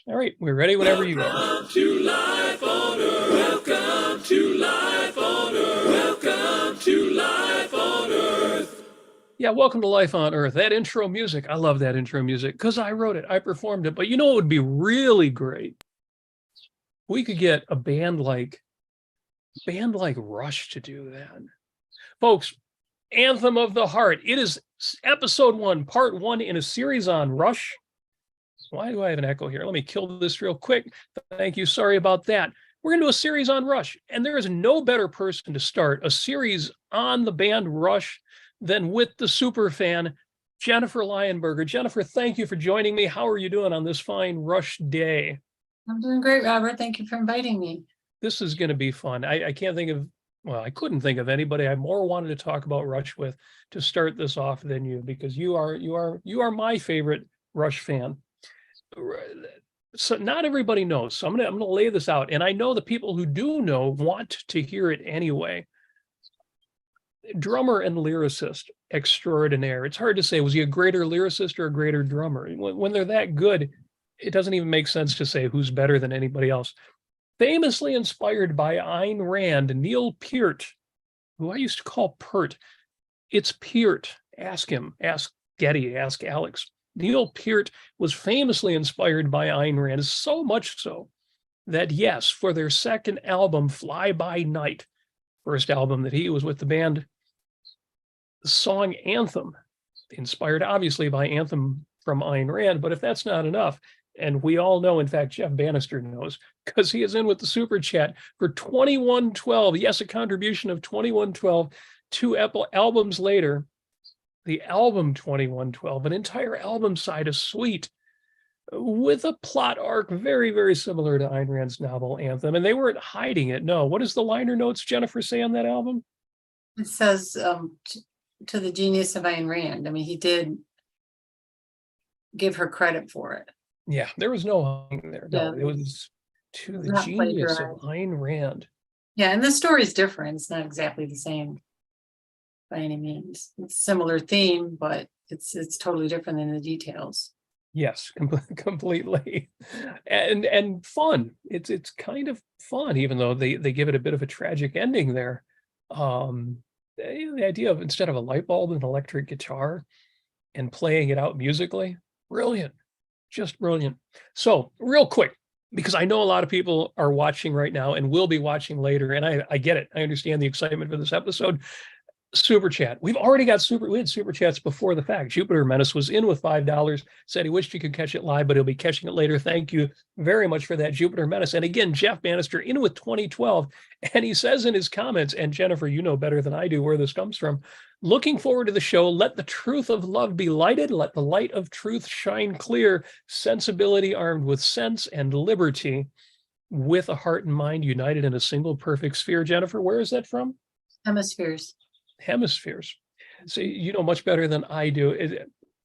All right, we're ready whenever you are. Welcome to Life on Earth. Welcome to Life on Earth. Welcome to Life on Earth. Yeah, welcome to Life on Earth. That intro music, I love that intro music because I wrote it, I performed it. But you know what would be really great? We could get a band like Rush to do that. Folks, Anthem of the Heart. It is episode 1, part 1 in a series on Rush. Why do I have an echo here? Let me kill this real quick. Thank you. Sorry about that. We're going to do a series on Rush, and there is no better person to start a series on the band Rush than with the super fan, Jennifer Lionberger. Jennifer, thank you for joining me. How are you doing on this fine Rush day? I'm doing great, Robert. Thank you for inviting me. This is going to be fun. I can't think of, well, I couldn't think of anybody I more wanted to talk about Rush with to start this off than you, because you are my favorite Rush fan. So not everybody knows. So I'm gonna lay this out, and I know the people who do know want to hear it anyway. Drummer and lyricist extraordinaire. It's hard to say, was he a greater lyricist or a greater drummer? When they're that good, it doesn't even make sense to say who's better than anybody else. Famously inspired by Ayn Rand, Neil Peart, who I used to call Pert. It's Peart. Ask him. Ask Getty. Ask Alex. Neil Peart was famously inspired by Ayn Rand, so much so that, yes, for their second album, Fly By Night, first album that he was with the band, the song Anthem, inspired obviously by Anthem from Ayn Rand, but if that's not enough, and we all know, in fact, Jeff Bannister knows, because he is in with the super chat for 2112. Yes, a contribution of 2112, 2 albums later. The album 2112, an entire album side of Sweet, with a plot arc very, very similar to Ayn Rand's novel Anthem. And they weren't hiding it. No. What does the liner notes, Jennifer, say on that album? It says to the genius of Ayn Rand. I mean, he did give her credit for it. Yeah, there was no hiding there. No, Yeah. it was to the Not genius of plagiarized. Ayn Rand. Yeah, and the story's different. It's not exactly the same by any means. It's a similar theme, but it's totally different in the details. Yes, completely. And fun. It's kind of fun, even though they give it a bit of a tragic ending there. The idea of, instead of a light bulb, an electric guitar and playing it out musically, brilliant, just brilliant. So real quick, because I know a lot of people are watching right now and will be watching later, and I get it. I understand the excitement for this episode. Super chat. We had super chats before the fact. Jupiter Menace was in with $5, said he wished he could catch it live, but he'll be catching it later. Thank you very much for that, Jupiter Menace. And again, Jeff Bannister in with 2012. And he says in his comments, and Jennifer, you know better than I do where this comes from, looking forward to the show. Let the truth of love be lighted. Let the light of truth shine clear. Sensibility armed with sense and liberty, with a heart and mind united in a single perfect sphere. Jennifer, where is that from? Hemispheres. So you know much better than I do.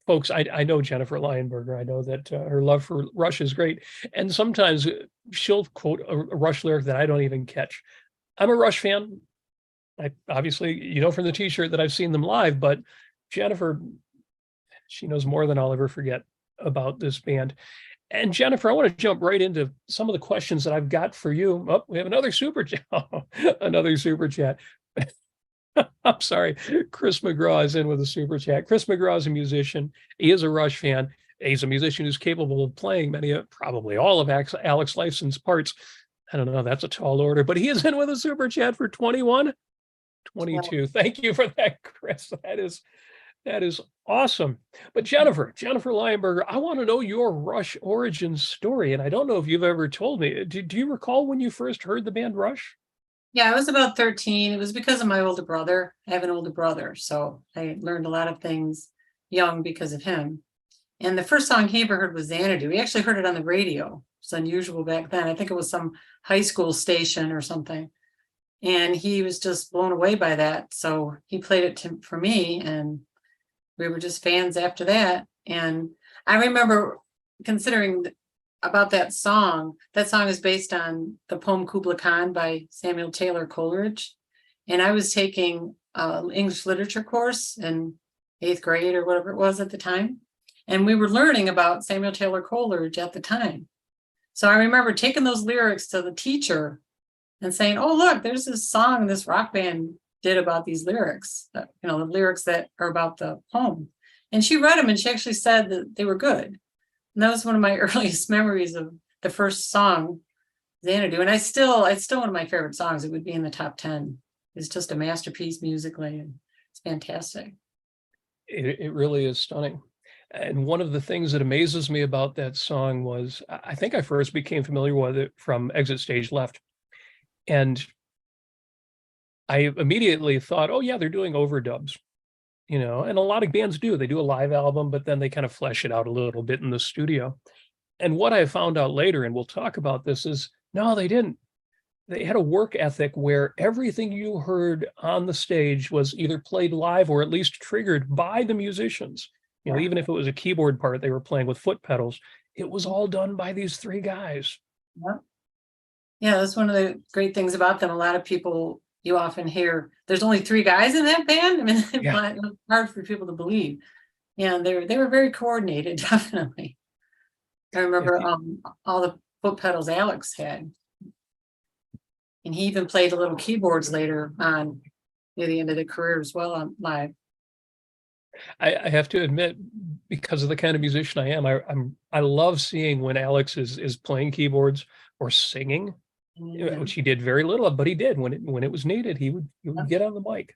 Folks, I know Jennifer Lionberger. I know that her love for Rush is great. And sometimes she'll quote a Rush lyric that I don't even catch. I'm a Rush fan. I obviously, you know from the t-shirt that I've seen them live, but Jennifer, she knows more than I'll ever forget about this band. And Jennifer, I want to jump right into some of the questions that I've got for you. Oh, we have another super chat. Another super chat. I'm sorry. Chris McGraw is in with a super chat. Chris McGraw is a musician. He is a Rush fan. He's a musician who's capable of playing probably all of Alex Lifeson's parts. I don't know. That's a tall order, but he is in with a super chat for 2122. Thank you for that, Chris. That is awesome. But Jennifer Lionberger, I want to know your Rush origin story. And I don't know if you've ever told me. Do you recall when you first heard the band Rush? Yeah, I was about 13. It was because of my older brother. I have an older brother, so I learned a lot of things young because of him. And the first song he ever heard was Xanadu. He actually heard it on the radio. It's unusual back then. I think it was some high school station or something. And he was just blown away by that. So he played it for me, and we were just fans after that. And I remember considering about that song is based on the poem Kubla Khan by Samuel Taylor Coleridge. And I was taking an English literature course in 8th grade or whatever it was at the time. And we were learning about Samuel Taylor Coleridge at the time. So I remember taking those lyrics to the teacher and saying, oh, look, there's this song this rock band did about these lyrics, the lyrics that are about the poem. And she read them and she actually said that they were good. And that was one of my earliest memories of the first song, Xanadu. And it's still one of my favorite songs. It would be in the top 10. It's just a masterpiece musically, and it's fantastic. It really is stunning. And one of the things that amazes me about that song was, I think I first became familiar with it from Exit Stage Left. And I immediately thought, oh yeah, they're doing overdubs, and a lot of bands do. They do a live album, but then they kind of flesh it out a little bit in the studio. And what I found out later, and we'll talk about this, is no, they didn't. They had a work ethic where everything you heard on the stage was either played live or at least triggered by the musicians. Even if it was a keyboard part they were playing with foot pedals, it was all done by these three guys. Yeah, that's one of the great things about them. A lot of people, you often hear, there's only three guys in that band. I mean, it's hard for people to believe. Yeah, they were very coordinated, definitely. I remember all the foot pedals Alex had. And he even played the little keyboards later on near the end of the career as well on live. I have to admit, because of the kind of musician I am, I love seeing when Alex is playing keyboards or singing, which he did very little of, but he did when it was needed. He would get on the mic.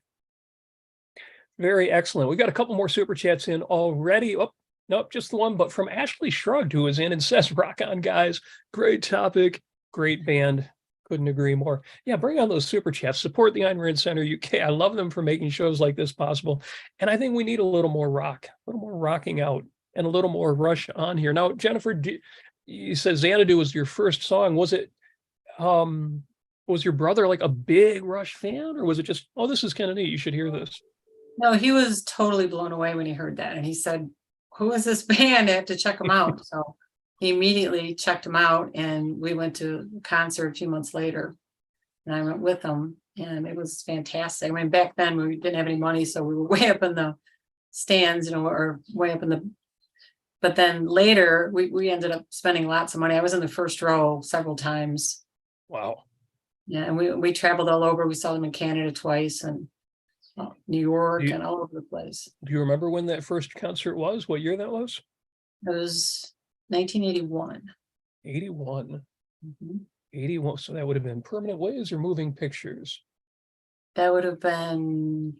Very excellent. We got a couple more super chats in already. Oh, nope, just the one, but from Ashley Shrugged, who is in and says, "Rock on, guys! Great topic, great band." Couldn't agree more. Yeah, bring on those super chats. Support the Ayn Rand Center UK. I love them for making shows like this possible. And I think we need a little more rock, a little more rocking out, and a little more Rush on here. Now, Jennifer, you said Xanadu was your first song. Was your brother like a big Rush fan, or was it just, oh, this is kind of neat, you should hear this? No, he was totally blown away when he heard that. And he said, who is this band? I have to check them out. So he immediately checked them out, and we went to a concert a few months later, and I went with him, and it was fantastic. I mean, back then we didn't have any money, so we were way up in the stands, or way up in the, but then later we ended up spending lots of money. I was in the first row several times. Wow. Yeah, and we traveled all over. We saw them in Canada twice, and New York, and all over the place. Do you remember when that first concert was? What year that was? It was 1981. 81. 81. So that would have been Permanent Waves or Moving Pictures? That would have been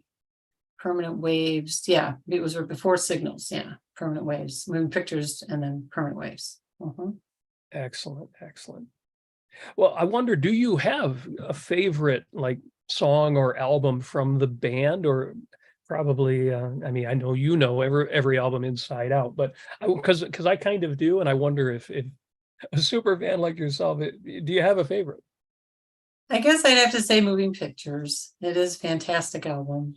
Permanent Waves. Yeah, it was before Signals. Yeah, Permanent Waves, Moving Pictures, and then Permanent Waves. Excellent, excellent. Well, I wonder, do you have a favorite song or album from the band, or probably, I mean, I know every album inside out, but because I kind of do, and I wonder if a super fan like yourself, do you have a favorite? I guess I'd have to say Moving Pictures. It is a fantastic album.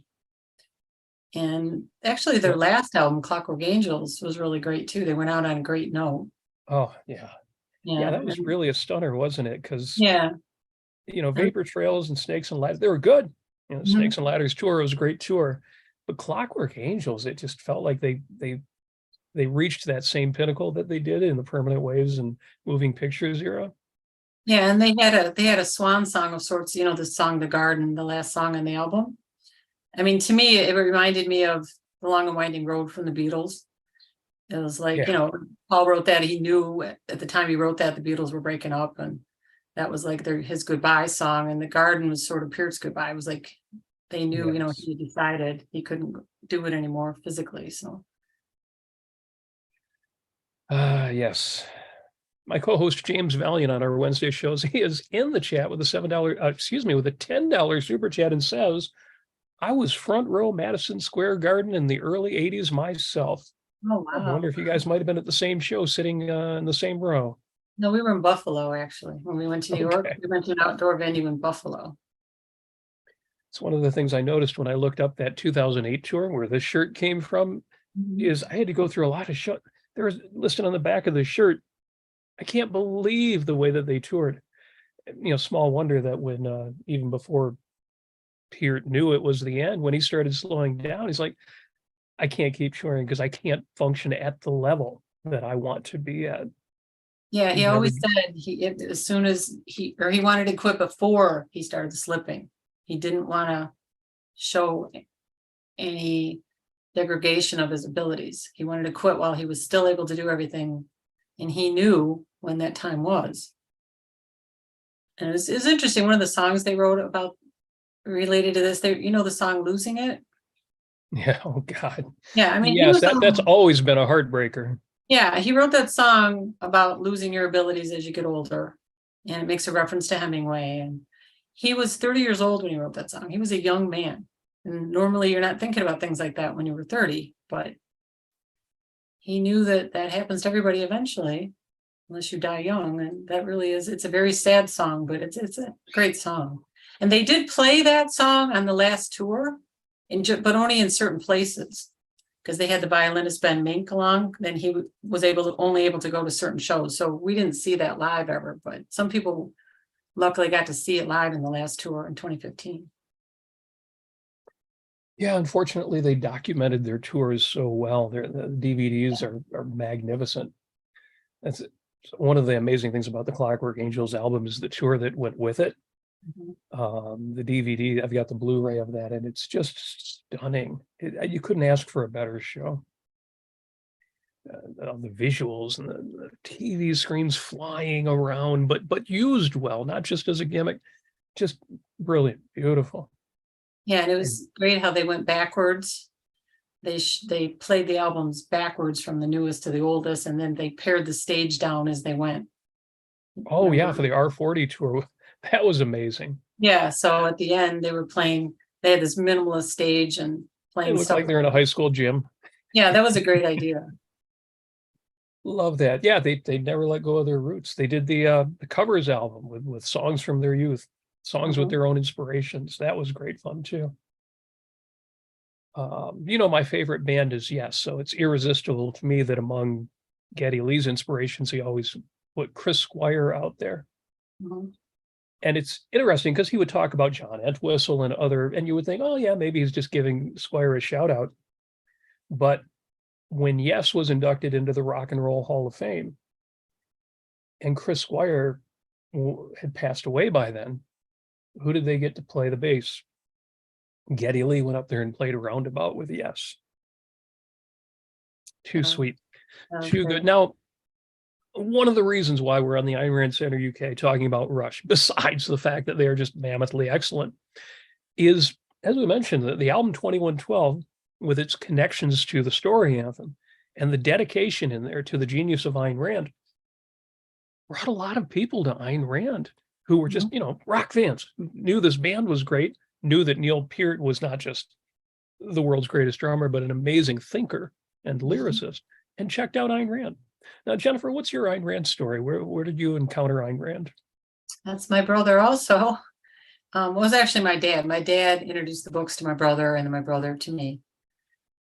And actually their last album, Clockwork Angels, was really great too. They went out on a great note. Oh, yeah. Yeah, that was really a stunner, wasn't it? Because, Vapor Trails and Snakes and Ladders, they were good. Snakes and Ladders tour was a great tour. But Clockwork Angels, it just felt like they reached that same pinnacle that they did in the Permanent Waves and Moving Pictures era. Yeah, and they had a swan song of sorts, the song "The Garden," the last song on the album. I mean, to me, it reminded me of "The Long and Winding Road" from the Beatles. It was like, Paul wrote that. He knew at the time he wrote that the Beatles were breaking up, and that was like his goodbye song. And "The Garden" was sort of Peart's goodbye. It was like they knew, he decided he couldn't do it anymore physically. So, yes. My co-host James Valiant on our Wednesday shows, he is in the chat with a $10 super chat, and says, "I was front row Madison Square Garden in the early '80s myself." Oh, wow. I wonder if you guys might have been at the same show, sitting in the same row. No, we were in Buffalo, actually. When we went to New York, we went to an outdoor venue in Buffalo. It's one of the things I noticed when I looked up that 2008 tour, where this shirt came from, is I had to go through a lot of shows. There was listed on the back of the shirt. I can't believe the way that they toured. Small wonder that when, even before Peart knew it was the end, when he started slowing down, he's like, I can't keep touring because I can't function at the level that I want to be at. Yeah, he Never- always said as soon as he wanted to quit before he started slipping. He didn't want to show any degradation of his abilities. He wanted to quit while he was still able to do everything, and he knew when that time was. And it was interesting. One of the songs they wrote about related to this, the song "Losing It." Yeah. Oh God. Yeah, I mean, Yes, that's always been a heartbreaker. Yeah, he wrote that song about losing your abilities as you get older, and it makes a reference to Hemingway. And he was 30 years old when he wrote that song. He was a young man, and normally you're not thinking about things like that when you were 30, but he knew that happens to everybody eventually, unless you die young. And that really is, it's a very sad song, but it's a great song. And they did play that song on the last tour, but only in certain places, because they had the violinist Ben Mink along. Then he was only able to go to certain shows. So we didn't see that live ever, but some people luckily got to see it live in the last tour in 2015. Yeah, unfortunately, they documented their tours so well. The DVDs are magnificent. That's one of the amazing things about the Clockwork Angels album is the tour that went with it. The DVD, I've got the Blu-ray of that, and it's just stunning. You couldn't ask for a better show. The visuals and the TV screens flying around, but used well, not just as a gimmick. Just brilliant, beautiful. Yeah, and it was great how they went backwards. They played the albums backwards from the newest to the oldest, and then they pared the stage down as they went. Oh yeah, for the R40 tour. That was amazing. Yeah, so at the end they had this minimalist stage and playing It looked stuff. like they're in a high school gym. Yeah, that was a great idea. Love that. Yeah, they never let go of their roots. They did the covers album with songs from their youth, songs with their own inspirations. That was great fun too. My favorite band is Yes, so it's irresistible to me that among Geddy Lee's inspirations, he always put Chris Squire out there. And it's interesting because he would talk about John Entwistle and you would think, oh yeah, maybe he's just giving Squire a shout out. But when Yes was inducted into the Rock and Roll Hall of Fame, and Chris Squire had passed away by then, who did they get to play the bass? Geddy Lee went up there and played a roundabout with Yes. Too sweet, too good. Now, one of the reasons why we're on the Ayn Rand Center UK talking about Rush, besides the fact that they are just mammothly excellent, is, as we mentioned, the album 2112, with its connections to the story anthem and the dedication in there to the genius of Ayn Rand, brought a lot of people to Ayn Rand who were just, rock fans, who knew this band was great, knew that Neil Peart was not just the world's greatest drummer, but an amazing thinker and lyricist, and checked out Ayn Rand. Now, Jennifer, what's your Ayn Rand story? Where did you encounter Ayn Rand? That's my brother also. It was actually my dad. My dad introduced the books to my brother, and then my brother to me.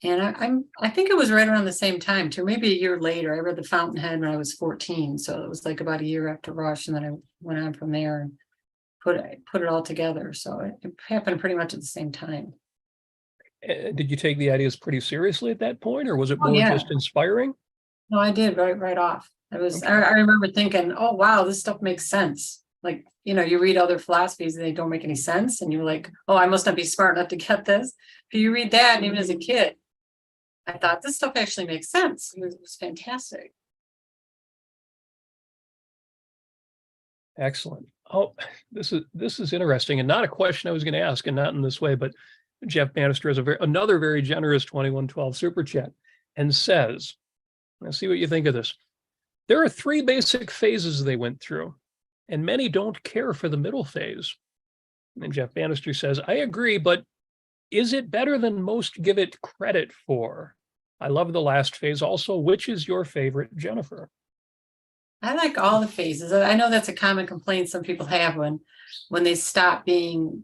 And I think it was right around the same time too, maybe a year later. I read The Fountainhead when I was 14, so it was like about a year after Rush, and then I went on from there and put it all together. So it happened pretty much at the same time. Did you take the ideas pretty seriously at that point, or was it more just inspiring? No, I did right off. I remember thinking, oh wow, this stuff makes sense. Like, you read other philosophies and they don't make any sense, and you're like, oh, I must not be smart enough to get this. But you read that, and even as a kid, I thought this stuff actually makes sense. It was fantastic. Excellent. Oh, this is interesting, and not a question I was going to ask, and not in this way, but Jeff Bannister has another very generous 2112 super chat and says, let's see what you think of this. There are 3 basic phases they went through, and many don't care for the middle phase. And Jeff Bannister says, I agree, but is it better than most give it credit for? I love the last phase also. Which is your favorite, Jennifer? I like all the phases. I know that's a common complaint some people have when they stop being,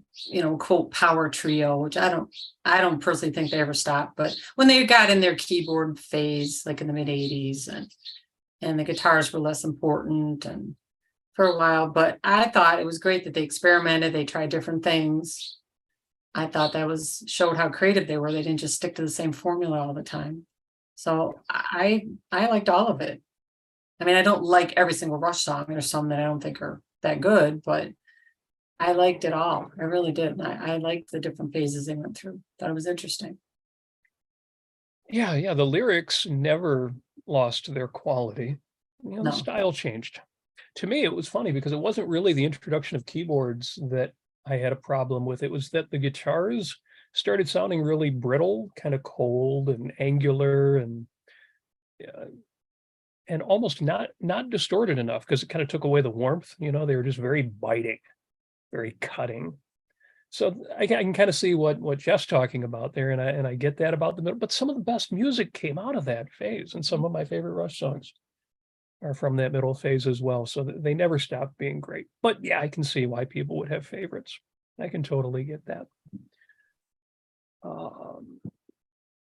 quote, power trio, which I don't personally think they ever stopped, but when they got in their keyboard phase, like in the mid 80s, and the guitars were less important and for a while, but I thought it was great that they experimented, they tried different things. I thought that showed how creative they were. They didn't just stick to the same formula all the time. So I liked all of it. I mean, I don't like every single Rush song. There's some that I don't think are that good, but I liked it all. I really did. And I liked the different phases they went through. Thought it was interesting. Yeah, the lyrics never lost their quality. The No. style changed. To me, it was funny because it wasn't really the introduction of keyboards that I had a problem with. It was that the guitars started sounding really brittle, kind of cold and angular, and almost not distorted enough, because it kind of took away the warmth. They were just very biting, very cutting. So I can kind of see what Jeff's talking about there, and I get that about the middle. But some of the best music came out of that phase, and some of my favorite Rush songs are from that middle phase as well. So they never stopped being great. But yeah, I can see why people would have favorites. I can totally get that.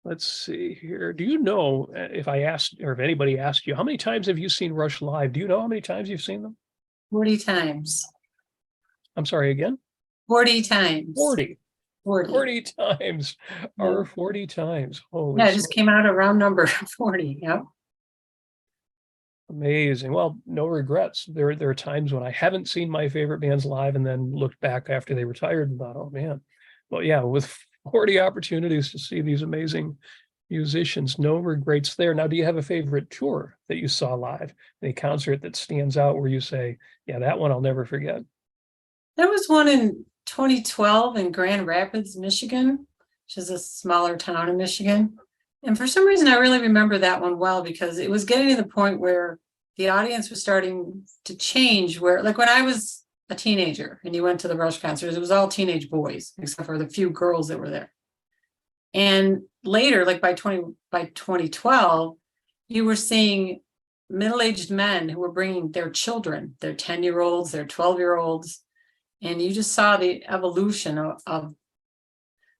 Let's see here. Do you know, if I asked, or if anybody asked you, how many times have you seen Rush live? Do you know how many times you've seen them? 40 times. I'm sorry, again? 40 times. 40. 40. 40 times. Or 40 times. Holy Yeah, it just came out a round number 40. Yep. Amazing. Well, no regrets. There are times when I haven't seen my favorite bands live and then looked back after they retired and thought, oh man. Well, yeah, with 40 opportunities to see these amazing musicians, no regrets there. Now, do you have a favorite tour that you saw live? A concert that stands out where you say, yeah, that one I'll never forget? There was one in 2012 in Grand Rapids, Michigan, which is a smaller town in Michigan. And for some reason, I really remember that one well, because it was getting to the point where the audience was starting to change, where, like, when I was a teenager and you went to the Rush concerts, it was all teenage boys, except for the few girls that were there. And later, like by 2012, you were seeing middle-aged men who were bringing their children, their 10-year-olds, their 12-year-olds, and you just saw the evolution of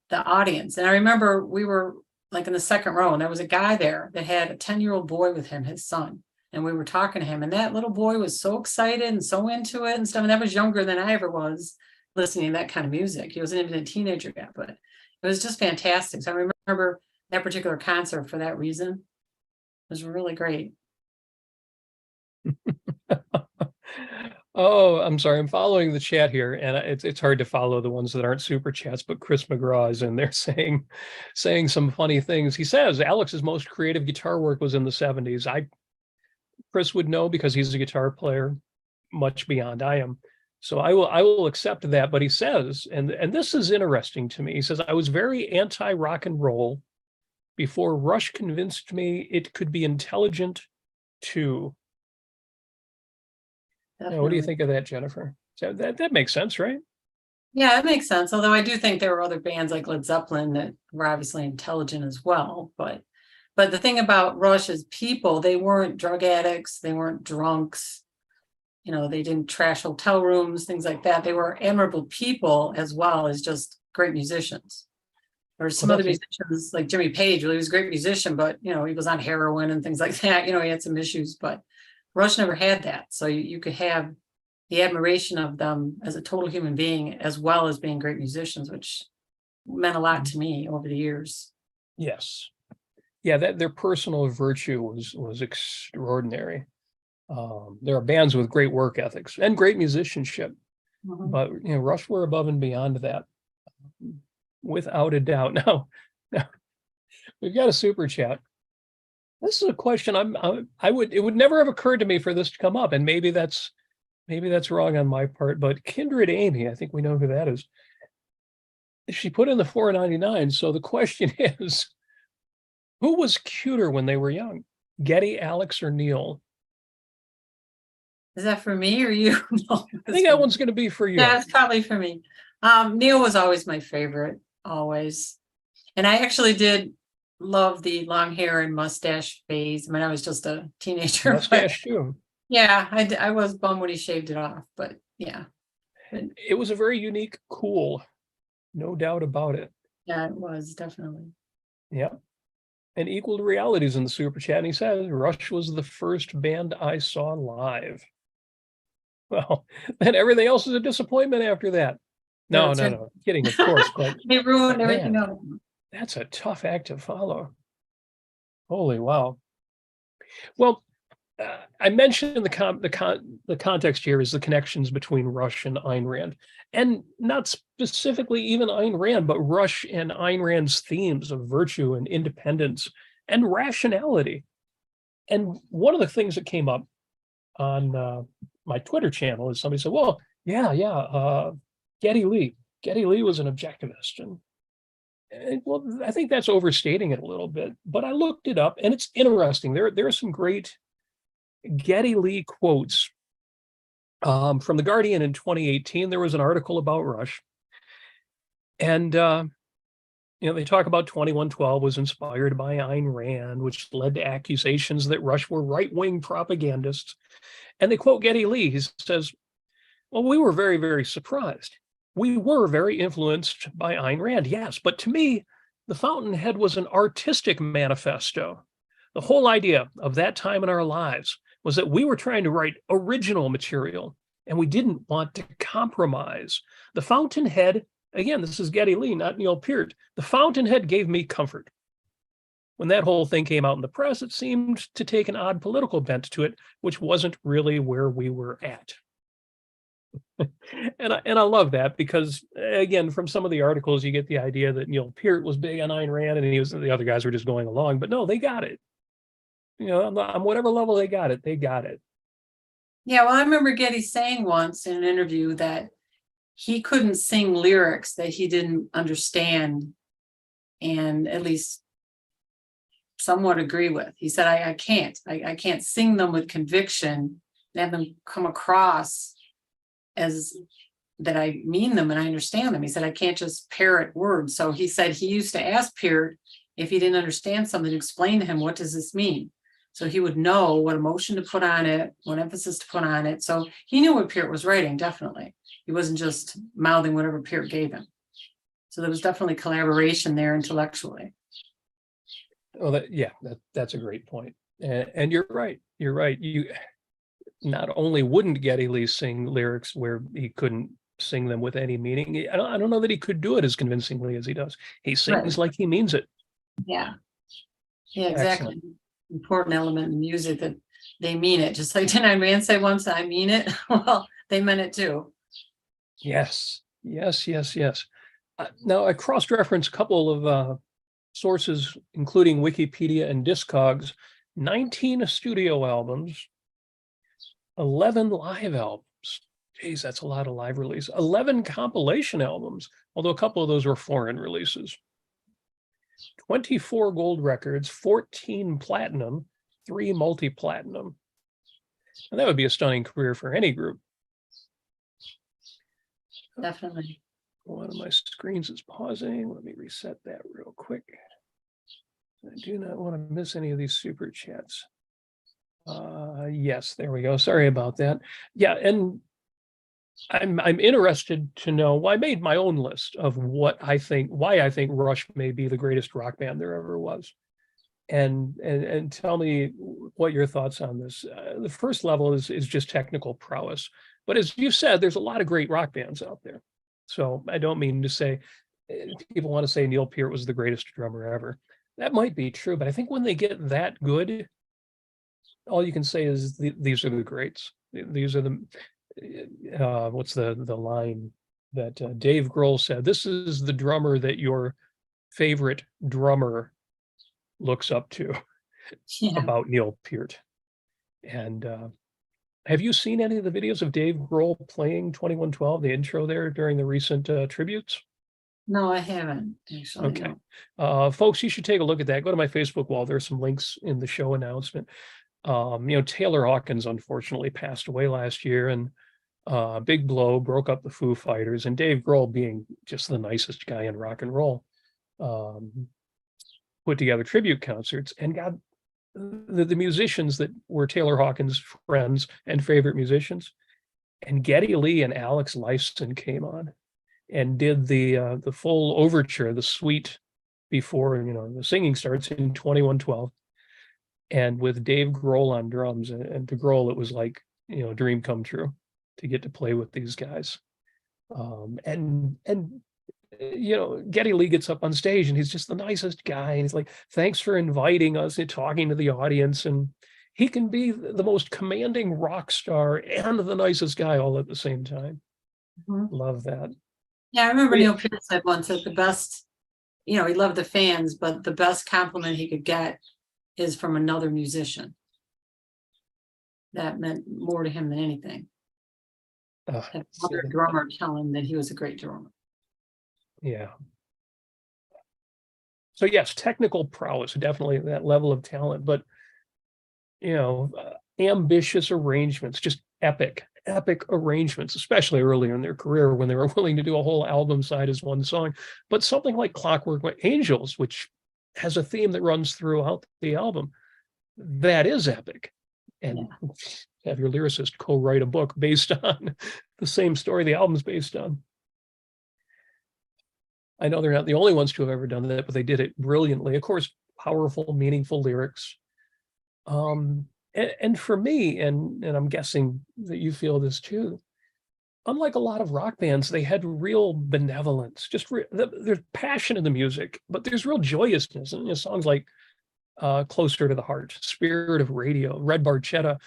the audience. And I remember we were like in the second row, and there was a guy there that had a 10-year-old boy with him, his son. And we were talking to him, and that little boy was so excited and so into it and stuff. And that was younger than I ever was listening to that kind of music. He wasn't even a teenager yet, but it was just fantastic. So I remember that particular concert for that reason. It was really great. Oh, I'm sorry. I'm following the chat here, and it's hard to follow the ones that aren't super chats, but Chris McGraw is in there saying some funny things. He says Alex's most creative guitar work was in the 70s. Chris would know because he's a guitar player much beyond I am. So I will accept that. But he says, and this is interesting to me, he says, I was very anti-rock and roll before Rush convinced me it could be intelligent too. Now, what do you think of that, Jennifer? So that makes sense, right? Yeah, it makes sense. Although I do think there were other bands like Led Zeppelin that were obviously intelligent as well. But the thing about Rush is people, they weren't drug addicts, they weren't drunks, they didn't trash hotel rooms, things like that. They were admirable people as well as just great musicians. Or some other musicians like Jimmy Page, well, he was a great musician, but he was on heroin and things like that. He had some issues, but Rush never had that. So you could have the admiration of them as a total human being, as well as being great musicians, which meant a lot to me over the years. Yes. Yeah, their personal virtue was extraordinary. There are bands with great work ethics and great musicianship, but Rush were above and beyond that, without a doubt. Now we've got a super chat. This is a question it would never have occurred to me for this to come up, and maybe that's wrong on my part, but Kindred Amy, I think we know who that is. She put in the $4.99. So the question is, who was cuter when they were young? Getty, Alex, or Neil? Is that for me or you? No, I think that one's going to be for you. Yeah, it's probably for me. Neil was always my favorite, always. And I actually did love the long hair and mustache phase. I mean, I was just a teenager. Mustache too. Yeah, I was bummed when he shaved it off, but yeah. It was a very unique cool, no doubt about it. Yeah, it was definitely. Yeah. And Equal Realities in the super chat, and he says, Rush was the first band I saw live. Well, then everything else is a disappointment after that. No, kidding, of course. But they ruined everything else. That's a tough act to follow. Holy wow. Well, I mentioned the context here is the connections between Rush and Ayn Rand, and not specifically even Ayn Rand, but Rush and Ayn Rand's themes of virtue and independence and rationality. And one of the things that came up on my Twitter channel is somebody said, "Well, yeah, Geddy Lee was an objectivist," and well, I think that's overstating it a little bit. But I looked it up, and it's interesting. There are some great Geddy Lee quotes from The Guardian in 2018. There was an article about Rush, and they talk about 2112 was inspired by Ayn Rand, which led to accusations that Rush were right-wing propagandists. And they quote Geddy Lee. He says, "Well, we were very, very surprised. We were very influenced by Ayn Rand, yes, but to me, the Fountainhead was an artistic manifesto. The whole idea of that time in our lives was that we were trying to write original material, and we didn't want to compromise. The Fountainhead," again, this is Geddy Lee, not Neil Peart, "the Fountainhead gave me comfort. When that whole thing came out in the press, it seemed to take an odd political bent to it, which wasn't really where we were at." And I love that because, again, from some of the articles, you get the idea that Neil Peart was big on Ayn Rand and the other guys were just going along. But no, they got it. On whatever level they got it, they got it. Yeah, well, I remember Getty saying once in an interview that he couldn't sing lyrics that he didn't understand and at least somewhat agree with. He said, I can't sing them with conviction and have them come across as that I mean them and I understand them. He said, I can't just parrot words. So he said he used to ask Peart if he didn't understand something, to explain to him, what does this mean? So he would know what emotion to put on it, what emphasis to put on it. So he knew what Peart was writing, definitely. He wasn't just mouthing whatever Peart gave him. So there was definitely collaboration there intellectually. Oh, that's a great point. And you're right. You're right. You not only wouldn't Geddy Lee sing lyrics where he couldn't sing them with any meaning, I don't know that he could do it as convincingly as he does. He sings like he means it. Yeah. Yeah, exactly. Excellent. Important element in music that they mean it. Just like didn't Ayn Rand say once, I mean it? Well, they meant it too. Yes. Now, I cross-referenced a couple of sources, including Wikipedia and Discogs, 19 studio albums, 11 live albums. Geez, that's a lot of live release. 11 compilation albums, although a couple of those were foreign releases. 24 gold records, 14 platinum, 3 multi-platinum. And that would be a stunning career for any group. Definitely. One of my screens is pausing. Let me reset that real quick. I do not want to miss any of these super chats. Yes, there we go. Sorry about that. Yeah, and I'm interested to know. Well, I made my own list of why I think Rush may be the greatest rock band there ever was, and tell me what your thoughts on this. The first level is just technical prowess, but as you said, there's a lot of great rock bands out there. So I don't mean to say people want to say Neil Peart was the greatest drummer ever. That might be true, but I think when they get that good, all you can say is these are the greats. These are the what's the line that Dave Grohl said? This is the drummer that your favorite drummer looks up to. About Neil Peart. And have you seen any of the videos of Dave Grohl playing 2112, the intro there during the recent tributes? No, I haven't actually. Okay. No. Folks, you should take a look at that. Go to my Facebook wall. There's some links in the show announcement. Taylor Hawkins unfortunately passed away last year, and big blow, broke up the Foo Fighters, and Dave Grohl, being just the nicest guy in rock and roll, put together tribute concerts and got the musicians that were Taylor Hawkins' friends and favorite musicians, and Geddy Lee and Alex Lifeson came on and did the full overture, the suite before the singing starts in 2112, and with Dave Grohl on drums. And to Grohl, it was like a dream come true to get to play with these guys. Geddy Lee gets up on stage and he's just the nicest guy, and he's like, thanks for inviting us and talking to the audience. And he can be the most commanding rock star and the nicest guy all at the same time. Mhm. Love that. Yeah, I remember Well, yeah. Neil Peart said once that the best, he loved the fans, but the best compliment he could get is from another musician. That meant more to him than anything. Have another drummer tell him that he was a great drummer. Yeah. So yes, technical prowess, definitely that level of talent, but ambitious arrangements, just epic arrangements, especially earlier in their career when they were willing to do a whole album side as one song. But something like Clockwork Angels, which has a theme that runs throughout the album, that is epic. And have your lyricist co-write a book based on the same story the album's based on. I know they're not the only ones to have ever done that, but they did it brilliantly. Of course, powerful, meaningful lyrics. And for me, and I'm guessing that you feel this too, unlike a lot of rock bands, they had real benevolence, there's passion in the music, but there's real joyousness. And songs like Closer to the Heart, Spirit of Radio, Red Barchetta,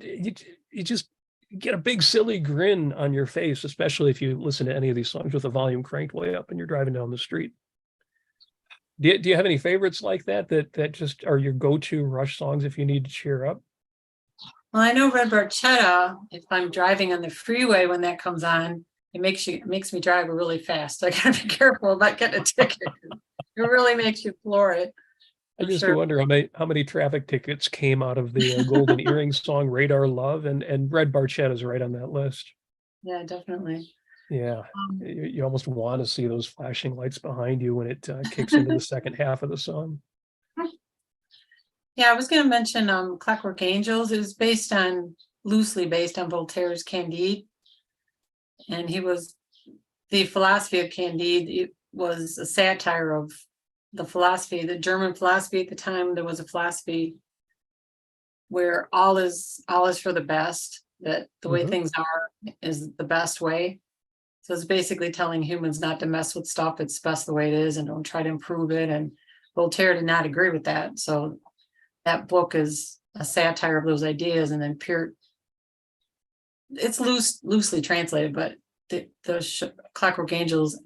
you just get a big silly grin on your face, especially if you listen to any of these songs with the volume cranked way up and you're driving down the street. Do you have any favorites like that just are your go-to Rush songs if you need to cheer up? Well, I know Red Barchetta, if I'm driving on the freeway when that comes on, it makes me drive really fast. I gotta be careful about getting a ticket. It really makes you floor it. I just wonder how many traffic tickets came out of the Golden Earrings song Radar Love, and Red Barchetta is right on that list. Yeah, definitely. Yeah, you almost want to see those flashing lights behind you when it kicks into the second half of the song. Yeah, I was going to mention Clockwork Angels. It was loosely based on Voltaire's Candide. And the philosophy of Candide, it was a satire of the German philosophy at the time. There was a philosophy where all is for the best, that the way things are is the best way. So it's basically telling humans not to mess with stuff. It's best the way it is and don't try to improve it. And Voltaire did not agree with that. So that book is a satire of those ideas. And then Peart, it's loosely translated, but the Clockwork Angels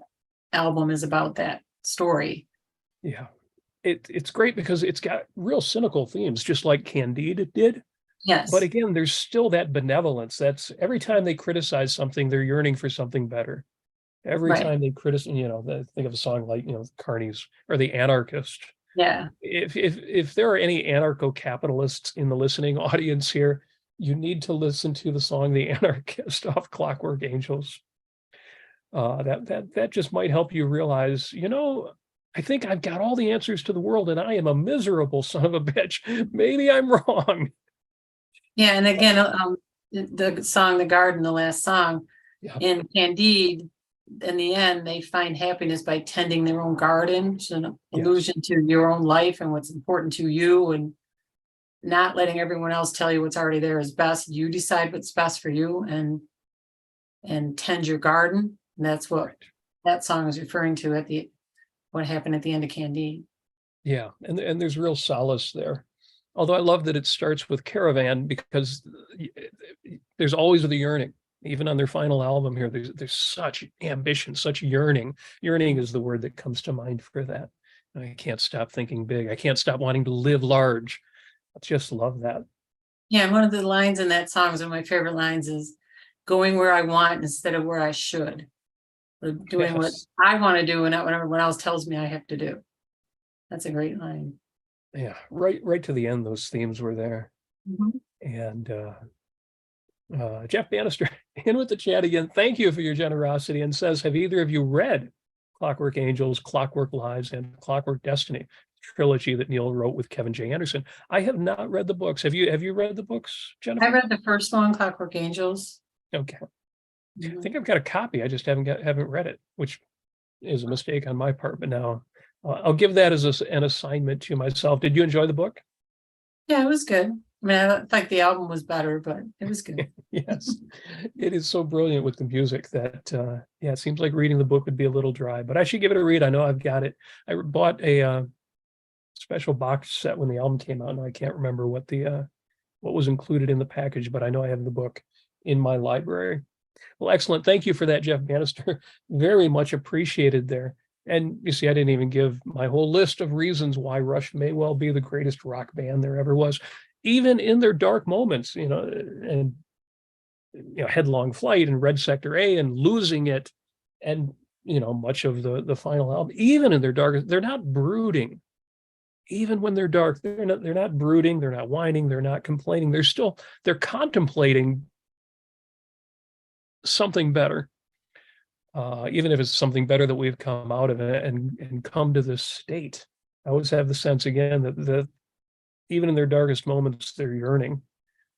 album is about that story. Yeah, it's great because it's got real cynical themes, just like Candide did. Yes. But again, there's still that benevolence. That's every time they criticize something, they're yearning for something better. Every time they criticize, think of a song like, Carney's or The Anarchist. Yeah. If there are any anarcho-capitalists in the listening audience here, you need to listen to the song The Anarchist off Clockwork Angels. That just might help you realize, I think I've got all the answers to the world and I am a miserable son of a bitch. Maybe I'm wrong. Yeah, and again, the song The Garden, the last song, in Candide, in the end, they find happiness by tending their own garden. It's an allusion to your own life and what's important to you, and not letting everyone else tell you what's already there is best. You decide what's best for you and tend your garden. And that's what that song is referring to what happened at the end of Candide. Yeah, and there's real solace there. Although I love that it starts with Caravan, because there's always the yearning. Even on their final album here, there's such ambition, such yearning. Yearning is the word that comes to mind for that. I can't stop thinking big. I can't stop wanting to live large. I just love that. Yeah, and one of the lines in that song, one of my favorite lines, is going where I want instead of where I should. Doing what I want to do and not what everyone else tells me I have to do. That's a great line. Yeah, right to the end, those themes were there. And Jeff Bannister in with the chat again. Thank you for your generosity, and says, have either of you read Clockwork Angels, Clockwork Lives, and Clockwork Destiny, trilogy that Neil wrote with Kevin J. Anderson? I have not read the books. Have you read the books, Jennifer? I read the first one, Clockwork Angels. Okay. I think I've got a copy. I just haven't read it, which is a mistake on my part. But now I'll give that as an assignment to myself. Did you enjoy the book? Yeah, it was good. I mean, I think the album was better, but it was good. Yes, it is so brilliant with the music that, it seems like reading the book would be a little dry, but I should give it a read. I know I've got it. I bought a special box set when the album came out, and I can't remember what the what was included in the package, but I know I have the book in my library. Well, excellent. Thank you for that, Jeff Bannister. Very much appreciated there. And you see, I didn't even give my whole list of reasons why Rush may well be the greatest rock band there ever was, even in their dark moments, and Headlong Flight and Red Sector A and Losing It, and much of the final album. Even in their darkest, they're not brooding. Even when they're dark, they're not brooding, they're not whining, they're not complaining. They're contemplating something better. Even if it's something better that we've come out of it and come to this state. I always have the sense again that even in their darkest moments, they're yearning.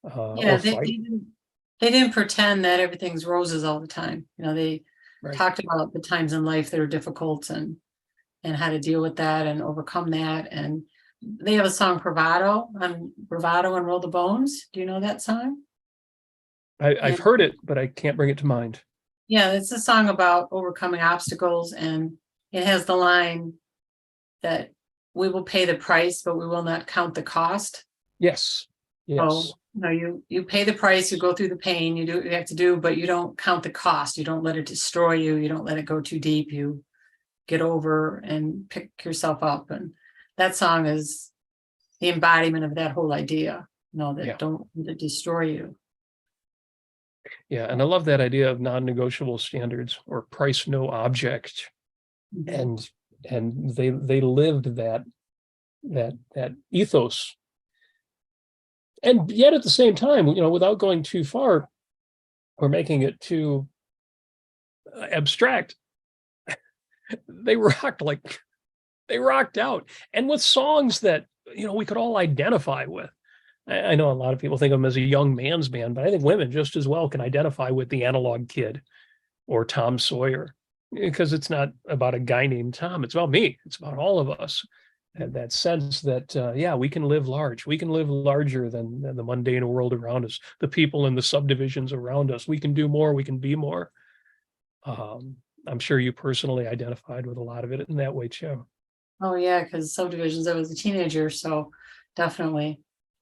Yeah, they didn't pretend that everything's roses all the time. They Right. talked about the times in life that are difficult and how to deal with that and overcome that. And they have a song Bravado and Roll the Bones. Do you know that song? I've heard it, but I can't bring it to mind. Yeah, it's a song about overcoming obstacles, and it has the line that we will pay the price, but we will not count the cost. Yes. So, you pay the price, you go through the pain, you do what you have to do, but you don't count the cost. You don't let it destroy you. You don't let it go too deep. You get over and pick yourself up. And that song is the embodiment of that whole idea. Don't let it destroy you. Yeah, and I love that idea of non-negotiable standards or price no object. Mhm. And they lived that ethos. And yet at the same time, without going too far or making it too abstract, they rocked out, and with songs that we could all identify with. I know a lot of people think of them as a young man's band, but I think women just as well can identify with the Analog Kid or Tom Sawyer, because it's not about a guy named Tom. It's about me. It's about all of us. And that sense that, we can live large. We can live larger than the mundane world around us, the people in the subdivisions around us. We can do more. We can be more. I'm sure you personally identified with a lot of it in that way too. Oh yeah, because Subdivisions, I was a teenager, so definitely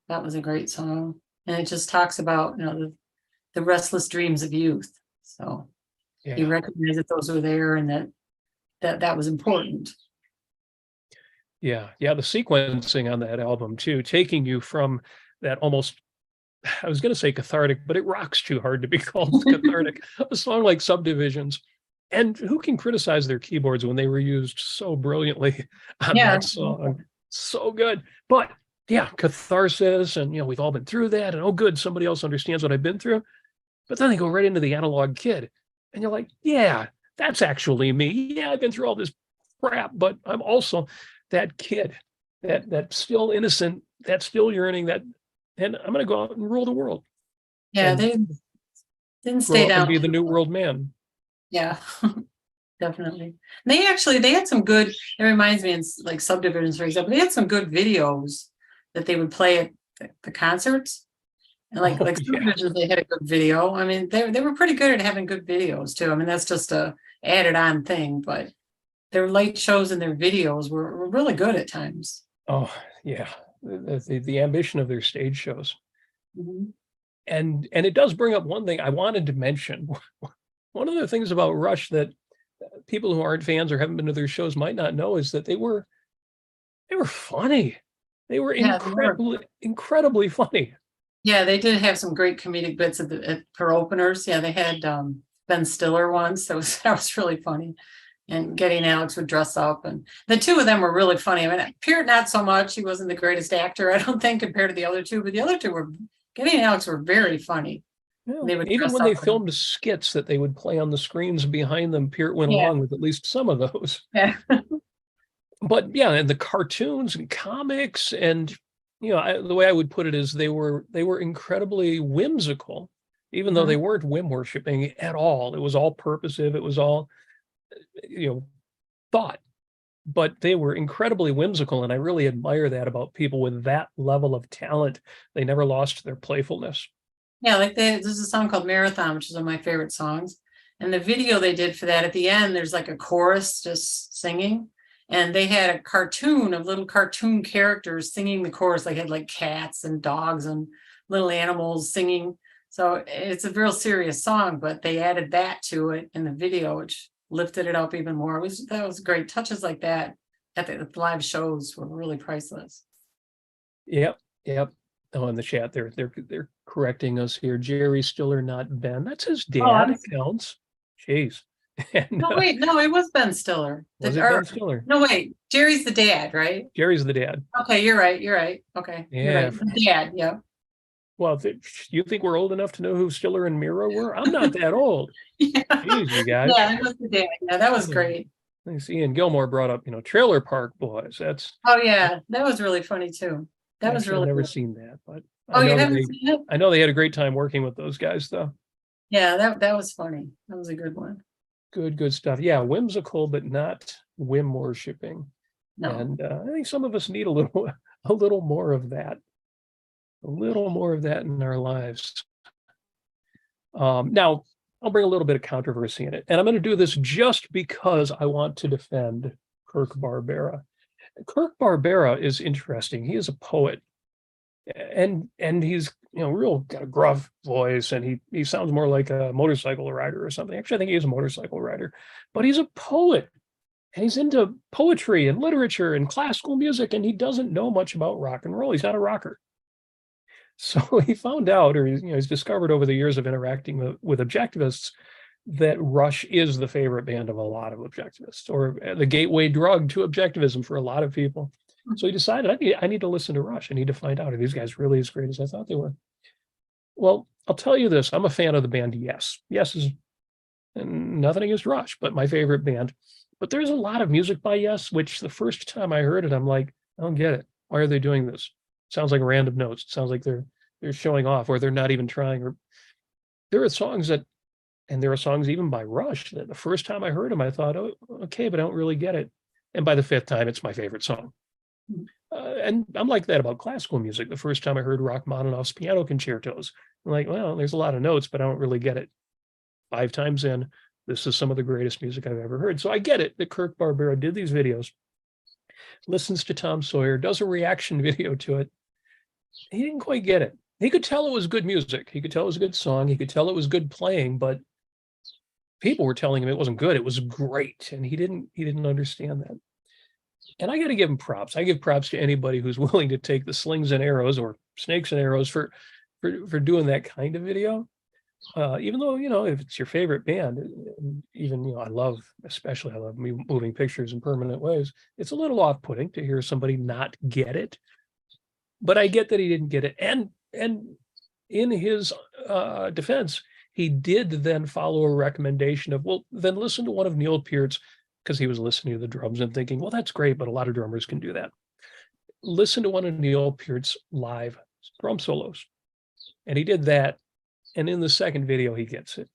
that was a great song. And it just talks about, the restless dreams of youth. So you Yeah. recognize that those were there and that was important. Yeah. The sequencing on that album too, taking you from that almost, I was going to say cathartic, but it rocks too hard to be called cathartic. A song like Subdivisions. And who can criticize their keyboards when they were used so brilliantly on Yeah. that song? So good. But yeah, catharsis, and we've all been through that, and oh good, somebody else understands what I've been through. But then they go right into the Analog Kid, and you're like, yeah, that's actually me. Yeah, I've been through all this crap, but I'm also that kid, that still innocent, that still yearning, and I'm gonna go out and rule the world. Yeah, And they didn't grow stay up down. and be the new world man. Yeah, definitely. They had some good, it reminds me, in like Subdivisions, for example, they had some good videos that they would play at the concerts. And like Yeah. Subdivisions, they had a good video. I mean, they were pretty good at having good videos too. I mean, that's just a added on thing, but their light shows and their videos were really good at times. Oh yeah, the ambition of their stage shows. Mhm. And it does bring up one thing I wanted to mention. One of the things about Rush that people who aren't fans or haven't been to their shows might not know is that they were funny. They were Yeah, they were. incredibly funny. Yeah, they did have some great comedic bits for openers. Yeah, they had Ben Stiller once. That was really funny. And Getty and Alex would dress up, and the two of them were really funny. I mean, Peart not so much. He wasn't the greatest actor, I don't think, compared to the other two. But the other two Getty and Alex were very funny. They would Even dress when they up filmed skits that they would play on the screens behind them, Peart went along with at least some of those. Yeah. But yeah, and the cartoons and comics, and the way I would put it is they were incredibly whimsical, even though they weren't whim worshiping at all. It was all purposive. It was all thought, but they were incredibly whimsical, and I really admire that about people with that level of talent. They never lost their playfulness. Yeah, like there's a song called Marathon, which is one of my favorite songs. And the video they did for that, at the end, there's like a chorus just singing. And they had a cartoon of little cartoon characters singing the chorus. They had like cats and dogs and little animals singing. So it's a real serious song, but they added that to it in the video, which lifted it up even more. That was great. Touches like that at the live shows were really priceless. Yep. Oh, in the chat, they're correcting us here. Jerry Stiller, not Ben. That's his dad. It counts. Jeez. And, No, wait, no, it was Ben Stiller. was it Ben Stiller? No, wait, Jerry's the dad, right? Jerry's the dad. Okay, you're right. Okay, you're Yeah. right. The dad, yeah. Well, you think we're old enough to know who Stiller and Miro were? I'm not that old. Yeah. Jeez, you guys. Yeah, it was the dad. Yeah, that was Yeah. great. Thanks. Ian Gilmore brought up, Trailer Park Boys. That's Oh yeah, that was really funny too. That was actually, really I've never good. seen that, but Oh, you haven't seen it? I know they had a great time working with those guys, though. Yeah, that was funny. That was a good one. Good stuff. Yeah, whimsical, but not whim worshipping. No. And I think some of us need a little more of that. A little more of that in our lives. Now, I'll bring a little bit of controversy in it. And I'm going to do this just because I want to defend Kirk Barbera. Kirk Barbera is interesting. He is a poet. And he's real got a gruff voice, and he sounds more like a motorcycle rider or something. Actually, I think he is a motorcycle rider, but he's a poet, and he's into poetry and literature and classical music, and he doesn't know much about rock and roll. He's not a rocker. So he found out, or he's discovered over the years of interacting with objectivists, that Rush is the favorite band of a lot of objectivists, or the gateway drug to objectivism for a lot of people. So he decided, I need to listen to Rush. I need to find out, are these guys really as great as I thought they were? Well, I'll tell you this. I'm a fan of the band Yes. Yes is nothing against Rush, but my favorite band. But there's a lot of music by Yes, which the first time I heard it, I'm like, I don't get it. Why are they doing this? Sounds like random notes. It sounds like they're showing off, or they're not even trying. Or there are songs and there are songs even by Rush that the first time I heard them, I thought, oh, okay, but I don't really get it. And by the fifth time, it's my favorite song. And I'm like that about classical music. The first time I heard Rachmaninoff's piano concertos, I'm like, well, there's a lot of notes, but I don't really get it. 5 times in, this is some of the greatest music I've ever heard. So I get it that Kirk Barbera did these videos, listens to Tom Sawyer, does a reaction video to it. He didn't quite get it. He could tell it was good music. He could tell it was a good song. He could tell it was good playing, but people were telling him it wasn't good. It was great. And he didn't understand that. And I got to give him props. I give props to anybody who's willing to take the slings and arrows, or snakes and arrows, for doing that kind of video. Even though, if it's your favorite band, even, I love moving pictures in permanent ways. It's a little off-putting to hear somebody not get it. But I get that he didn't get it. And in his defense, he did then follow a recommendation of, well, then listen to one of Neil Peart's, because he was listening to the drums and thinking, well, that's great, but a lot of drummers can do that. Listen to one of Neil Peart's live drum solos. And he did that. And in the second video, he gets it.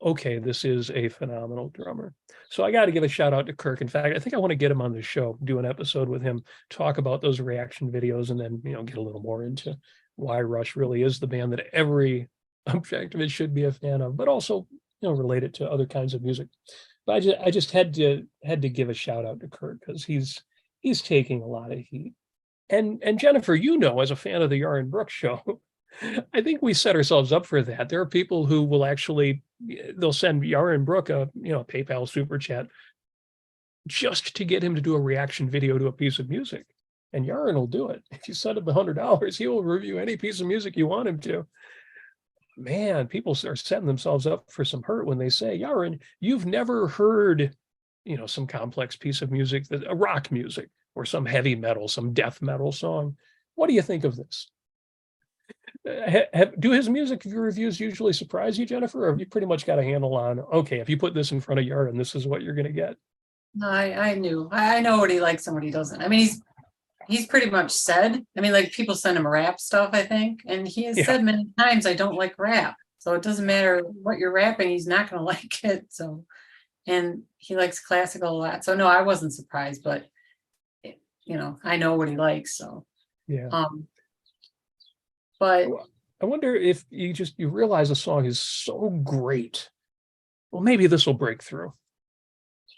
Okay, this is a phenomenal drummer. So I got to give a shout out to Kirk. In fact, I think I want to get him on the show, do an episode with him, talk about those reaction videos, and then, get a little more into why Rush really is the band that every objectivist should be a fan of, but also, relate it to other kinds of music. But I just had to give a shout out to Kirk, because he's taking a lot of heat. And Jennifer, as a fan of the Yarn Brooks show, I think we set ourselves up for that. There are people who will they'll send Yarn Brook a PayPal super chat just to get him to do a reaction video to a piece of music. And Yarn will do it. If you send him $100, he will review any piece of music you want him to. Man, people are setting themselves up for some hurt when they say, Yarn, you've never heard, some complex piece of music, a rock music, or some heavy metal, some death metal song. What do you think of this? Do his music reviews usually surprise you, Jennifer, or have you pretty much got a handle on, okay, if you put this in front of Yarn, this is what you're going to get? No, I know what he likes and what he doesn't. I mean, he's pretty much said, like people send him rap stuff, I think. And he has said many times, I don't like rap. So it doesn't matter what you're rapping, he's not going to like it. So, and he likes classical a lot. So no, I wasn't surprised, but I know what he likes. So, yeah. But I wonder if you realize a song is so great. Well, maybe this will break through.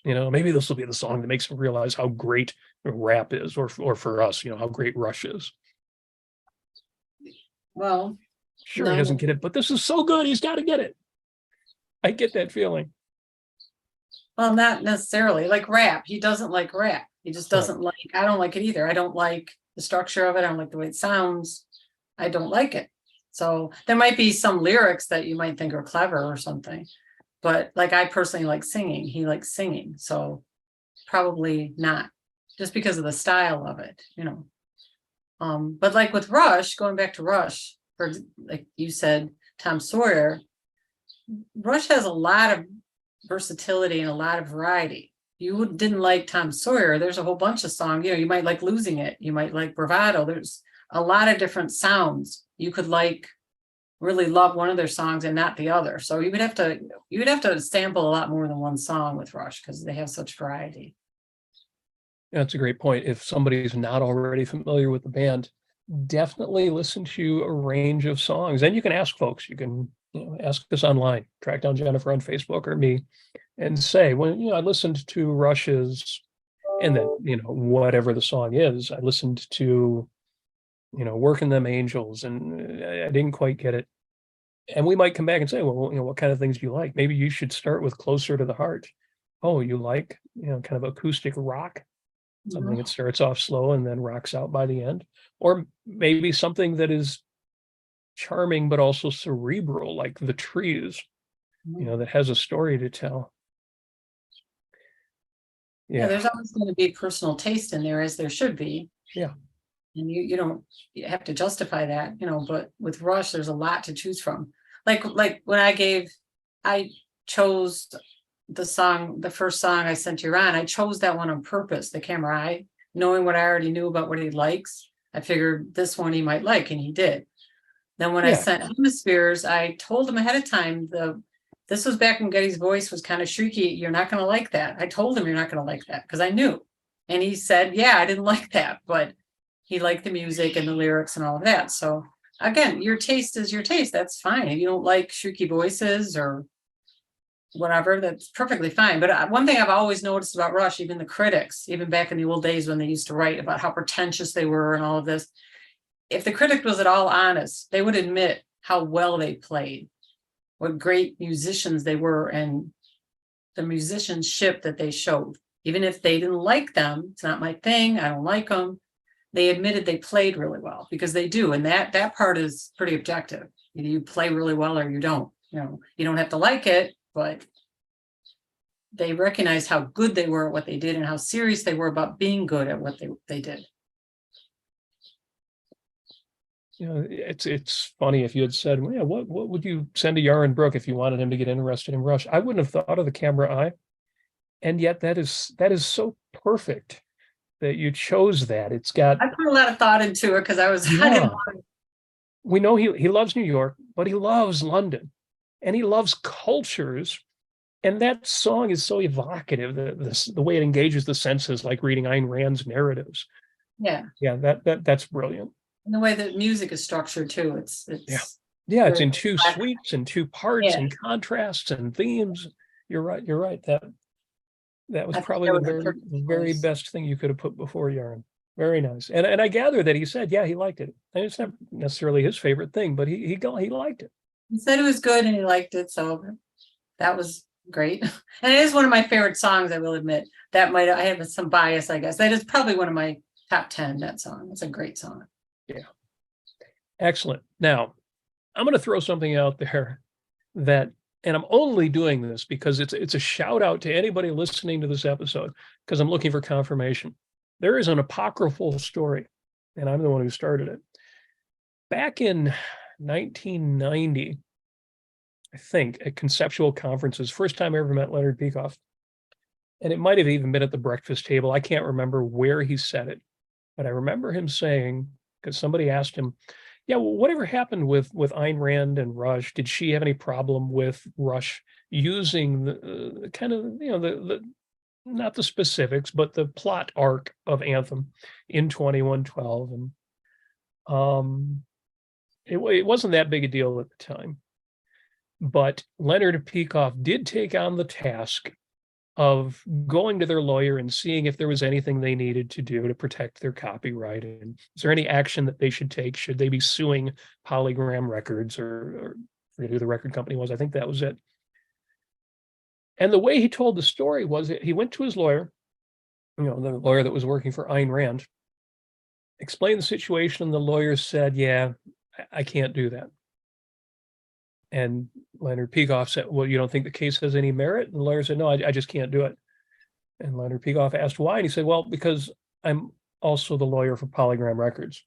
Maybe this will be the song that makes him realize how great rap is, or for us, how great Rush is. Well, Sure, he doesn't get it, but this is so good, he's got to get it. I get that feeling. well, not necessarily like rap. He doesn't like rap. He just doesn't like, I don't like it either. I don't like the structure of it. I don't like the way it sounds. I don't like it. So there might be some lyrics that you might think are clever or something, but like I personally like singing. He likes singing. So probably not, just because of the style of it, you know. But like with Rush, going back to Rush, for like you said, Tom Sawyer, Rush has a lot of versatility and a lot of variety. You didn't like Tom Sawyer, there's a whole bunch of songs, you know, you might like Losing It, you might like Bravado. There's a lot of different sounds. You could like really love one of their songs and not the other. So you would have to sample a lot more than one song with Rush because they have such variety. That's a great point. If somebody's not already familiar with the band, definitely listen to a range of songs. And you can ask folks, you can ask us online, track down Jennifer on Facebook or me and say, well, I listened to Rush's, and then, whatever the song is, I listened to, Working Them Angels, and I didn't quite get it. And we might come back and say, well, what kind of things do you like? Maybe you should start with Closer to the Heart. Oh, you like, kind of acoustic rock? Something that starts off slow and then rocks out by the end, or maybe something that is charming but also cerebral, like The Trees, that has a story to tell. Yeah, there's always going to be personal taste in there, as there should be. Yeah, and you have to justify that, But with Rush, there's a lot to choose from. Like when I chose the first song I sent you on, I chose that one on purpose, The Camera Eye, knowing what I already knew about what he likes. I figured this one he might like, and he did. Then when I sent Hemispheres, I told him ahead of time, this was back when Getty's voice was kind of shrieky. You're not going to like that. I told him you're not going to like that because I knew. And he said, yeah, I didn't like that, but he liked the music and the lyrics and all of that. So again, your taste is your taste. That's fine. If you don't like shrieky voices or whatever, that's perfectly fine. But one thing I've always noticed about Rush, even the critics, even back in the old days when they used to write about how pretentious they were and all of this, if the critic was at all honest, they would admit how well they played, what great musicians they were, and the musicianship that they showed. Even if they didn't like them, it's not my thing, I don't like them, they admitted they played really well, because they do. And that part is pretty objective. Either you play really well or you don't. You don't have to like it, but they recognized how good they were at what they did and how serious they were about being good at what they did. It's funny, if you had said, well, what would you send to Yaron Brook if you wanted him to get interested in Rush? I wouldn't have thought of The Camera Eye. And yet that is so perfect that you chose that. It's got, I put a lot of thought into it because I didn't want. We know he loves New York, but he loves London and he loves cultures. And that song is so evocative, the way it engages the senses, like reading Ayn Rand's narratives. Yeah. Yeah, that's brilliant. And the way that music is structured too, it's it's in two suites and two parts and contrasts and themes. You're right. That was probably the very best thing you could have put before Yaron. Very nice. And I gather that he said, he liked it. And it's not necessarily his favorite thing, but he liked it. He said it was good and he liked it, so that was great. And it is one of my favorite songs, I will admit. I have some bias, I guess. That is probably one of my top 10, that song. It's a great song. Yeah. Excellent. Now, I'm going to throw something out there and I'm only doing this because it's a shout out to anybody listening to this episode, because I'm looking for confirmation. There is an apocryphal story, and I'm the one who started it. Back in 1990, I think, at conceptual conferences, first time I ever met Leonard Peikoff, and it might have even been at the breakfast table. I can't remember where he said it, but I remember him saying, because somebody asked him, whatever happened with Ayn Rand and Rush? Did she have any problem with Rush using the kind of, the not the specifics, but the plot arc of Anthem in 2112? And it wasn't that big a deal at the time. But Leonard Peikoff did take on the task of going to their lawyer and seeing if there was anything they needed to do to protect their copyright. And is there any action that they should take? Should they be suing Polygram Records or I forget who the record company was? I think that was it. And the way he told the story was he went to his lawyer, the lawyer that was working for Ayn Rand, explained the situation, and the lawyer said, yeah, I can't do that. And Leonard Peikoff said, well, you don't think the case has any merit? And the lawyer said, no, I just can't do it. And Leonard Peikoff asked why, and he said, well, because I'm also the lawyer for Polygram Records.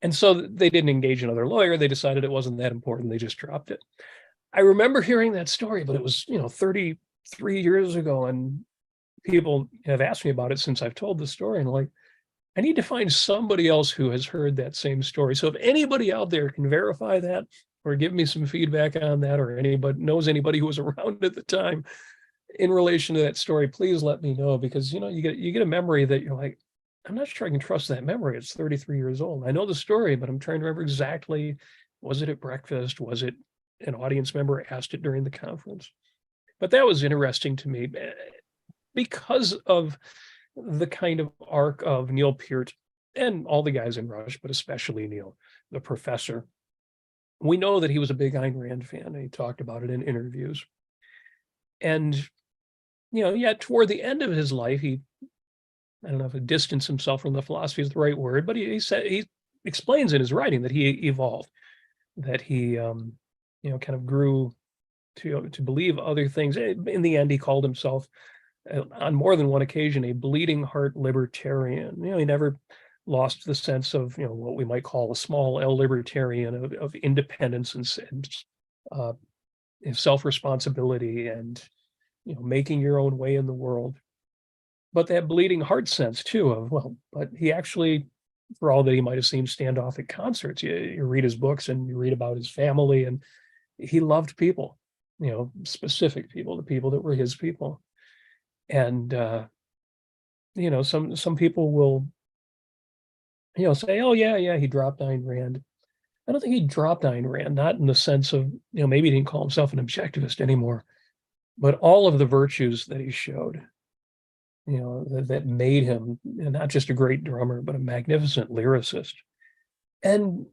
And so they didn't engage another lawyer. They decided it wasn't that important. They just dropped it. I remember hearing that story, but it was, 33 years ago, and people have asked me about it since I've told the story, and like, I need to find somebody else who has heard that same story. So if anybody out there can verify that or give me some feedback on that, or anybody knows anybody who was around at the time in relation to that story, please let me know, because you get a memory that you're like, I'm not sure I can trust that memory. It's 33 years old. I know the story, but I'm trying to remember exactly, was it at breakfast? Was it an audience member asked it during the conference? But that was interesting to me because of the kind of arc of Neil Peart and all the guys in Rush, but especially Neil, the professor. We know that he was a big Ayn Rand fan, and he talked about it in interviews. And, yet toward the end of his life, I don't know if he distanced himself from the philosophy is the right word, but he explains in his writing that he evolved, that he, kind of grew to believe other things. In the end, he called himself, on more than one occasion, a bleeding heart libertarian. He never lost the sense of, what we might call a small L libertarian of independence and self-responsibility and, making your own way in the world. But that bleeding heart sense too of, but he actually, for all that he might have seemed standoff at concerts, you read his books and you read about his family, and he loved people, specific people, the people that were his people. And, some people will, say, oh, yeah, he dropped Ayn Rand. I don't think he dropped Ayn Rand, not in the sense of, maybe he didn't call himself an objectivist anymore, but all of the virtues that he showed, that made him not just a great drummer, but a magnificent lyricist. And,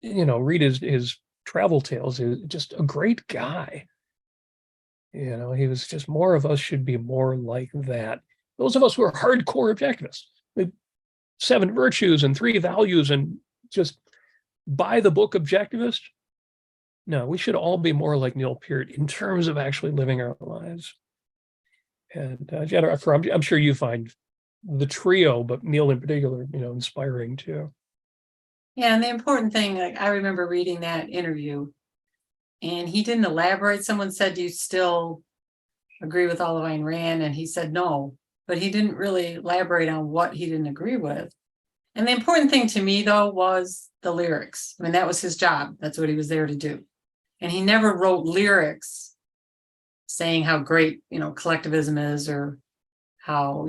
read his travel tales, is just a great guy. He was just, more of us should be more like that. Those of us who are hardcore objectivists, with 7 virtues and 3 values and just buy the book Objectivist. No, we should all be more like Neil Peart in terms of actually living our lives. And Jennifer, I'm sure you find the trio, but Neil in particular, inspiring too. Yeah, and the important thing, I remember reading that interview, and he didn't elaborate. Someone said, do you still agree with all of Ayn Rand? And he said no, but he didn't really elaborate on what he didn't agree with. And the important thing to me, though, was the lyrics. I mean, that was his job. That's what he was there to do. And he never wrote lyrics saying how great, collectivism is, or how,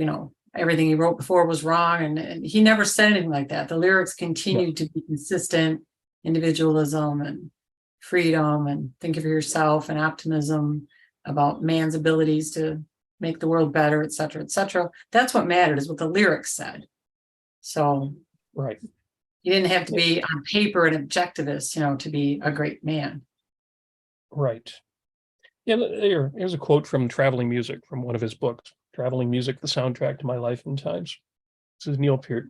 everything he wrote before was wrong. And he never said anything like that. The lyrics continued to be consistent, individualism and freedom and think of yourself and optimism about man's abilities to make the world better, et cetera, et cetera. That's what mattered, is what the lyrics said. So right, you didn't have to be on paper an objectivist, to be a great man. Right. Yeah, here's a quote from Traveling Music, from one of his books, Traveling Music, the Soundtrack to My Life and Times. This is Neil Peart.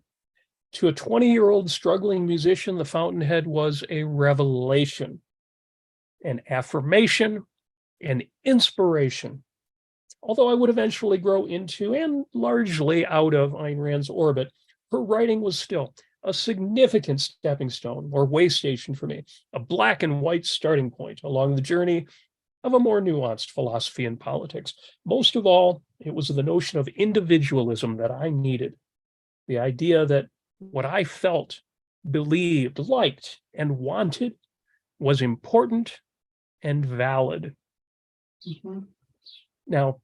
To a 20-year-old struggling musician, the Fountainhead was a revelation, an affirmation, an inspiration. Although I would eventually grow into and largely out of Ayn Rand's orbit, her writing was still a significant stepping stone or way station for me, a black and white starting point along the journey of a more nuanced philosophy and politics. Most of all, it was the notion of individualism that I needed, the idea that what I felt, believed, liked, and wanted was important and valid. Mm-hmm. Now,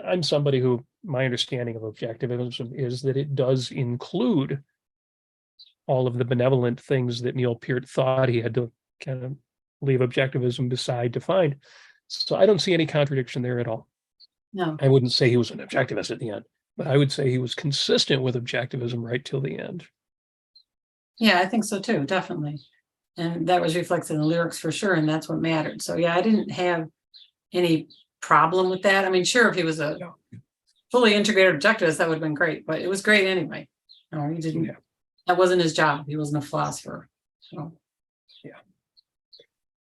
I'm somebody who, my understanding of objectivism is that it does include all of the benevolent things that Neil Peart thought he had to kind of leave objectivism beside to find. So I don't see any contradiction there at all. No. I wouldn't say he was an objectivist at the end, but I would say he was consistent with objectivism right till the end. Yeah, I think so too, definitely. And that was reflected in the lyrics for sure, and that's what mattered. So yeah, I didn't have any problem with that. I mean, sure, if he was a fully integrated objectivist, that would have been great, but it was great anyway. No, he didn't. Yeah. That wasn't his job. He wasn't a philosopher. So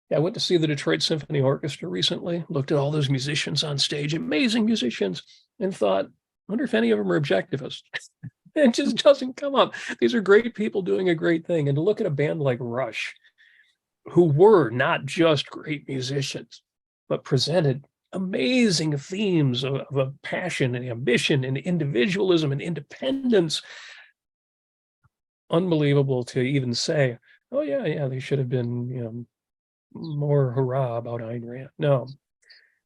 Yeah, I went to see the Detroit Symphony Orchestra recently, looked at all those musicians on stage, amazing musicians, and thought, wonder if any of them are objectivists. It just doesn't come up. These are great people doing a great thing. And to look at a band like Rush, who were not just great musicians, but presented amazing themes of a passion and ambition and individualism and independence. Unbelievable to even say, oh yeah, they should have been, more hurrah about Ayn Rand. No,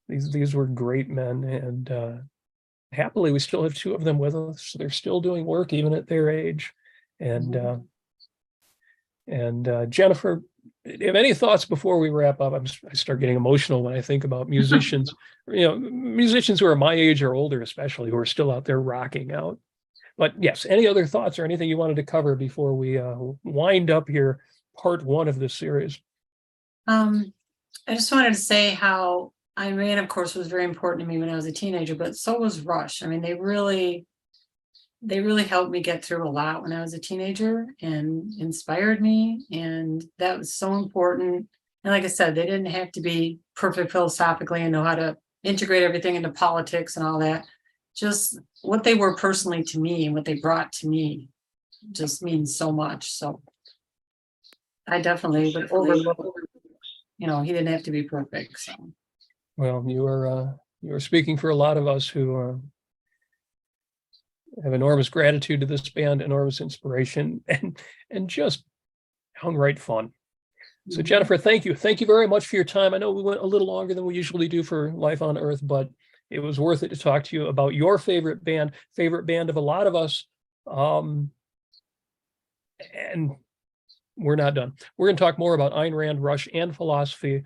these were great men, and happily we still have two of them with us. They're still doing work even at their age. And Jennifer, have any thoughts before we wrap up? I start getting emotional when I think about musicians, musicians who are my age or older, especially, who are still out there rocking out. But yes, any other thoughts or anything you wanted to cover before we wind up here, part one of this series? I just wanted to say how Ayn Rand, of course, was very important to me when I was a teenager, but so was Rush. I mean, they really helped me get through a lot when I was a teenager and inspired me. And that was so important. And like I said, they didn't have to be perfect philosophically and know how to integrate everything into politics and all that. Just what they were personally to me and what they brought to me just means so much. So I definitely would overlook, he didn't have to be perfect. So. Well, you are speaking for a lot of us who have enormous gratitude to this band, enormous inspiration, and just downright fun. So Jennifer, thank you. Thank you very much for your time. I know we went a little longer than we usually do for Life on Earth, but it was worth it to talk to you about your favorite band of a lot of us. And we're not done. We're going to talk more about Ayn Rand, Rush, and philosophy,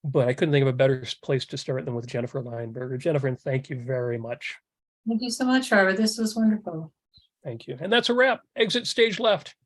but I couldn't think of a better place to start than with Jennifer Lionberger. Jennifer, and thank you very much. Thank you so much, Robert. This was wonderful. Thank you. And that's a wrap. Exit stage left.